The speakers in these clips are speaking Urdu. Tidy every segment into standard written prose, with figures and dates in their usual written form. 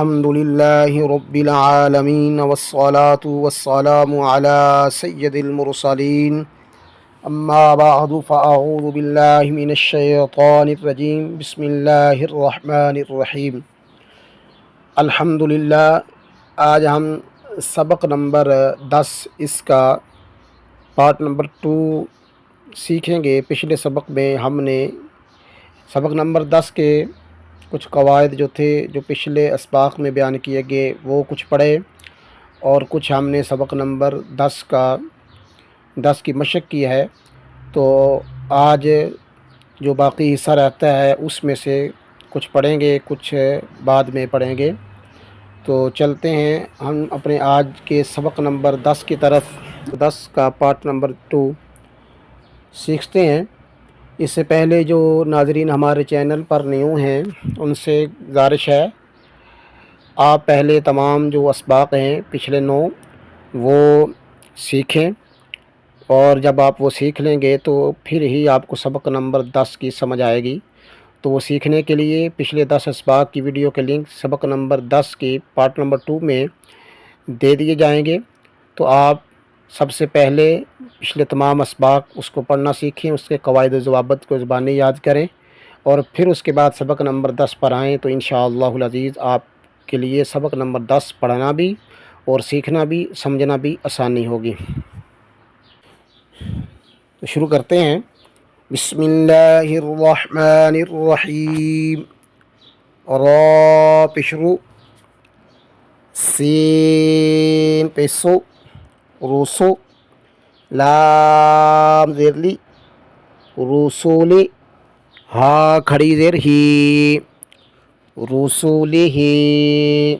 الحمد لله رب العالمين والصلاة والسلام على سيد المرسلين أما بعد فأعوذ بالله من الشيطان الرجيم بسم الله الرحمن الرحیم۔ الحمد للہ، آج ہم سبق نمبر 10 اس کا پارٹ نمبر 2 سیکھیں گے۔ پچھلے سبق میں ہم نے سبق نمبر 10 کے کچھ قواعد جو تھے جو پچھلے اسباق میں بیان کیے گئے وہ کچھ پڑھے، اور کچھ ہم نے سبق نمبر 10 کی مشق کی ہے۔ تو آج جو باقی حصہ رہتا ہے اس میں سے کچھ پڑھیں گے، کچھ بعد میں پڑھیں گے۔ تو چلتے ہیں ہم اپنے آج کے سبق نمبر 10 کی طرف۔ 10 کا پارٹ نمبر 2 سیکھتے ہیں۔ اس سے پہلے جو ناظرین ہمارے چینل پر نیو ہیں ان سے گزارش ہے، آپ پہلے تمام جو اسباق ہیں پچھلے 9 وہ سیکھیں، اور جب آپ وہ سیکھ لیں گے تو پھر ہی آپ کو سبق نمبر 10 کی سمجھ آئے گی۔ تو وہ سیکھنے کے لیے پچھلے 10 اسباق کی ویڈیو کے لنک سبق نمبر 10 کی پارٹ نمبر 2 میں دے دیے جائیں گے۔ تو آپ سب سے پہلے پچھلے تمام اسباق اس کو پڑھنا سیکھیں، اس کے قواعد و ضوابط کو زبانی یاد کریں، اور پھر اس کے بعد سبق نمبر 10 پر آئیں تو انشاءاللہ العزیز آپ کے لیے سبق نمبر 10 پڑھنا بھی اور سیکھنا بھی سمجھنا بھی آسانی ہوگی۔ تو شروع کرتے ہیں۔ بسم اللہ الرحمن الرحیم۔ را پشرو، سین پیسو، روسو، لام زیرلی، رسولی، ہا کھڑی زیر ہی، رسولی ہی،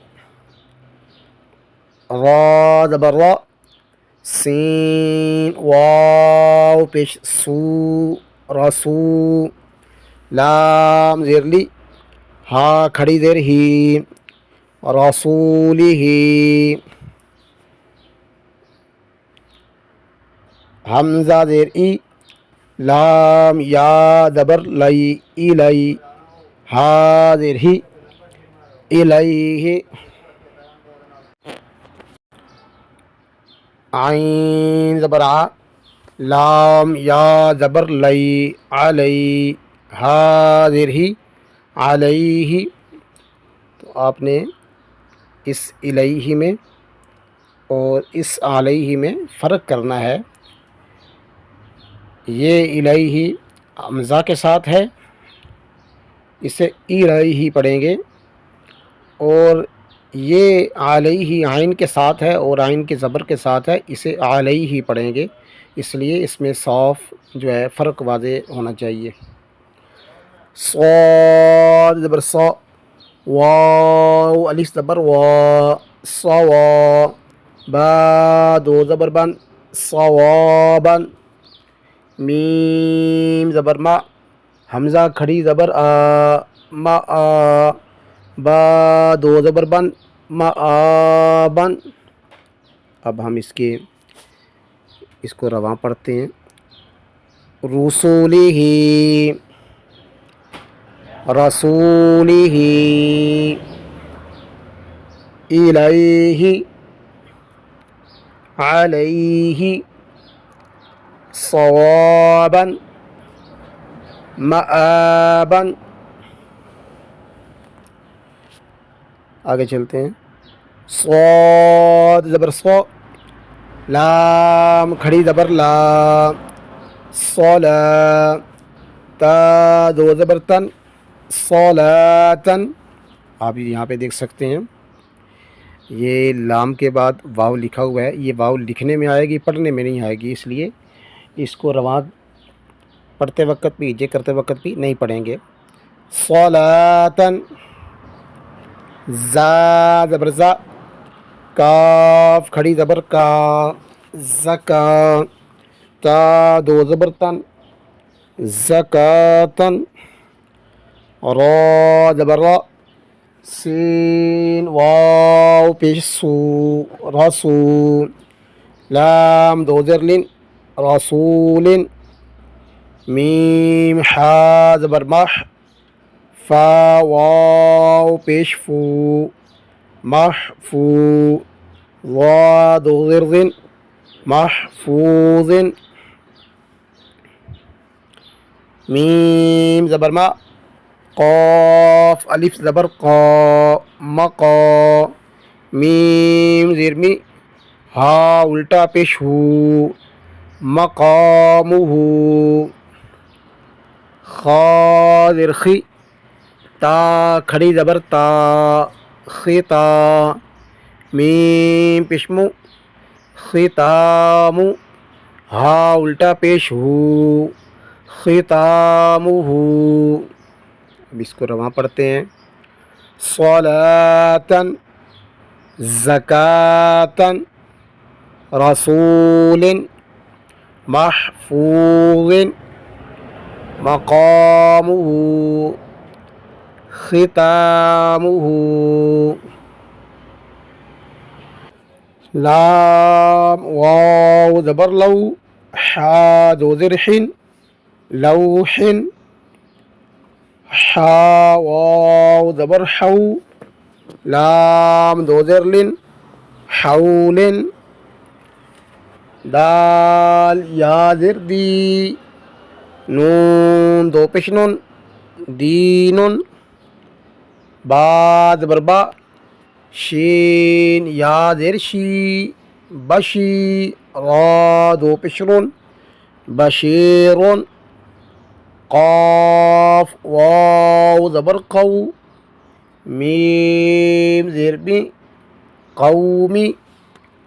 را زبر را، سین واو پیش سو، رسو، لام زیرلی، ہا کھڑی زیر ہی، رسولی ہی، حمزہ زیر ای، لام یا زبر لئی، الی، ہا زیر ہی، الیہ، عین زبر آ، لام یا زبر لئی، علی، ہا زیر ہی، علیہ۔ تو آپ نے اس الیہ میں اور اس علیہ میں فرق کرنا ہے۔ یہ الیہ حمزہ کے ساتھ ہے، اسے الیہ پڑھیں گے، اور یہ علیہ عین کے ساتھ ہے اور عین کے زبر کے ساتھ ہے، اسے علیہ پڑھیں گے۔ اس لیے اس میں صاف جو ہے فرق واضح ہونا چاہیے۔ صاد زبر صا، واو الف زبر وا، صوا، با دو زبر بن، صوابا، میم زبر ما، حمزہ کھڑی زبر آ، ما آ، با دو زبر بن، ما آبن۔ اب ہم اس کو رواں پڑھتے ہیں۔ رسولی ہی، رسولی ہی، الیہ، علیہ، صوابا، مآبا۔ آگے چلتے ہیں۔ صاد زبر صا، لام کھڑی زبر لا، صلا، تا دو زبر تن، صلاتن۔ آپ یہاں پہ دیکھ سکتے ہیں یہ لام کے بعد واو لکھا ہوا ہے، یہ واو لکھنے میں آئے گی، پڑھنے میں نہیں آئے گی، اس لیے اس کو رواں پڑھتے وقت بھی ہجے کرتے وقت بھی نہیں پڑھیں گے۔ صلاتن، زا زبر زا، کاف کھڑی زبر کا، زکا، تا دو زبر تن، زکاتن، را زبر را، سین واو پیش سو، رسو، لام دو زر لن، رسول، میم حا زبر مح، فا واو پیش فو، محفوظ ضاد غرض محفوظ میم زبر ما قاف الف زبر قا مقا میم زیر می ہا الٹا پیش ہو مقامہ خا زیر خی تا کھڑی زبر تا خطا میم پیش مو ختام ہا الٹا پیش ہو ختامہ اب اس کو رواں پڑھتے ہیں صلاۃً زکاةً رسول محفوظ مقامہ ختامہ لام واو زبر لو حا دو زر حن لوح حا واو زبر حو لام دو زر لن حول دال یا زر دی نون دو پیش نون دین با زبر با شین یا زیر شی بشی را دو پیشرون بشیر قاف واو زبر قو میم زیر بی قومی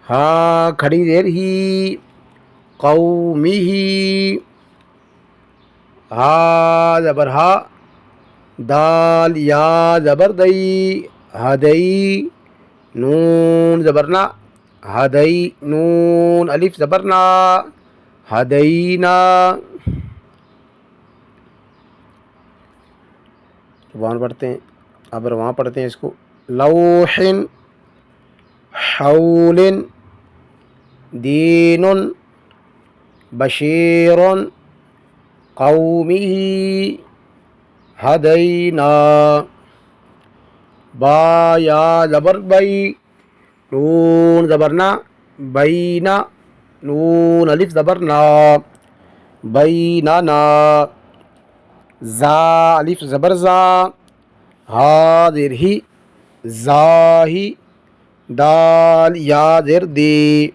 ہا کھڑی زیر ہی قومی ہی ہا زبر ہا دال یا زبر دئی ہدئی نون زبرنا ہدئی نون الف زبرنا ہدینا زبان پڑھتے ہیں اب رواں پڑھتے ہیں اس کو لوح حول دین بشیر قومه ہدینا با یا زبر بئی نون زبرنا بینا نون الف زبرنا بیننا زا الف زبر زا ہا زیر ہی زاہی دال یا زیر دی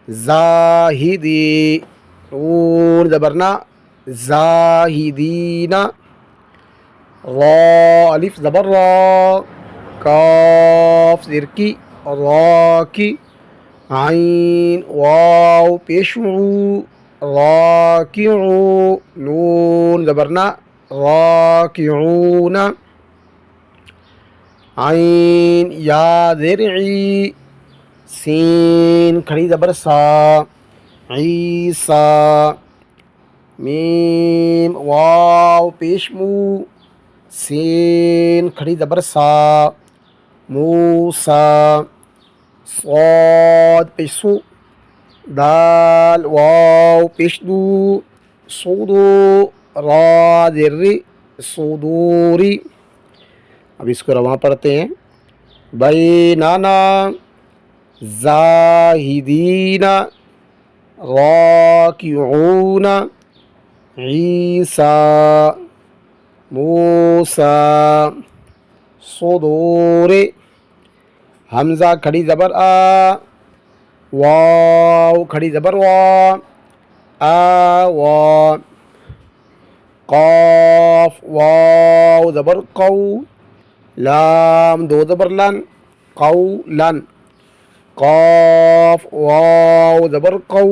زاہدی نون زبرنا زاہدینا را الف زبر را کاف زیر کی را کی عین واو پیشو راکعو نون زبرنا راکعون عین یا ذرعی سین کھڑی زبر سا عیسیٰ میم واو پیش مو سین کھڑی زبر سا موسیٰ صاد پیش سو دال واو پیش دو صدو را ذری صدوری اب اس کو رواں پڑھتے ہیں بینانا زاہدین راکعون عیسیٰ موسیٰ صدور حمزہ کھڑی زبر آ واو کھڑی زبر وا آ وا قاف واو زبر قو لام دو زبر لن قولن قاف واو زبر قو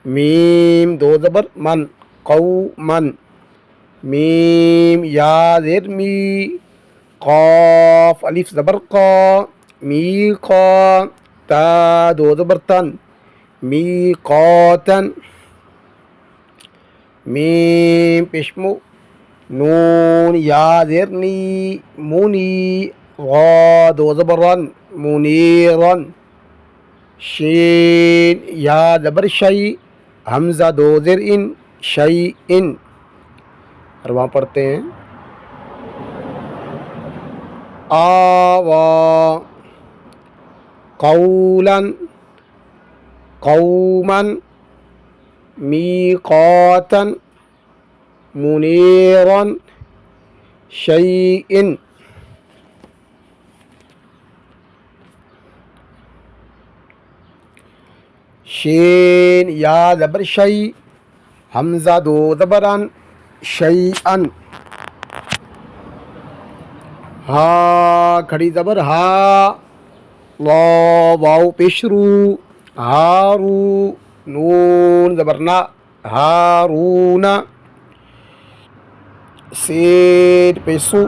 میم دو زبر من قومن میم یا زیر می قاف الف زبر قا میقا تا دو زبر تن میقاتن میم پیشمو نون یا زیر نی منی را دو زبر رن منیرن شین یا زبر شی حمزہ دو زر ان شی ان اور وہاں پڑھتے ہیں آوا قولا قوما میقاتا منیرا شیء شین یا زبر شی حمزہ دو زبران شیئن ہا کھڑی زبر ہا واو پیش رو ہارو نون زبر نا ہارون سین پیسو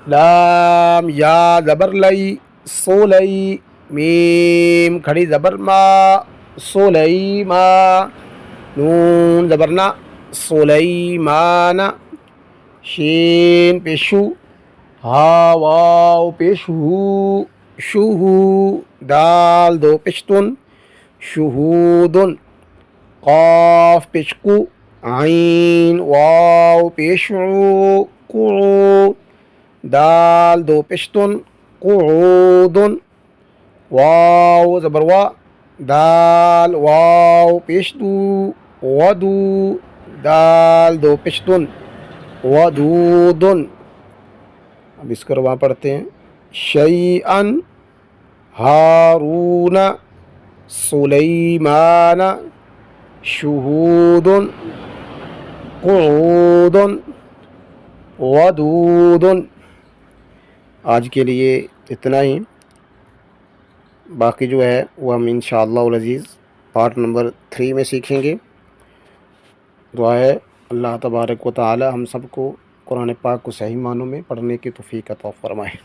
لام یا زبر لئی سولی میم کھڑی زبر ما سلیما نون زبر نا سلیمان شین پیشو ہا واو پیشو شوہو دال دو پشتن شہودن قاف پشکو عین واو پیشو قعو دال دو پشتن قعودن واو زبر وا دال واو پیش دو ودو دال دو پشتن ودودن اب اس کو رواں پڑھتے ہیں شیئن ہارون سلیمان شہود قعود ودود۔ آج کے لیے اتنا ہی، باقی جو ہے وہ ہم انشاءاللہ العزیز پارٹ نمبر 3 میں سیکھیں گے۔ دعا ہے اللہ تبارک و تعالی ہم سب کو قرآن پاک کو صحیح معنوں میں پڑھنے کی توفیق عطا فرمائے۔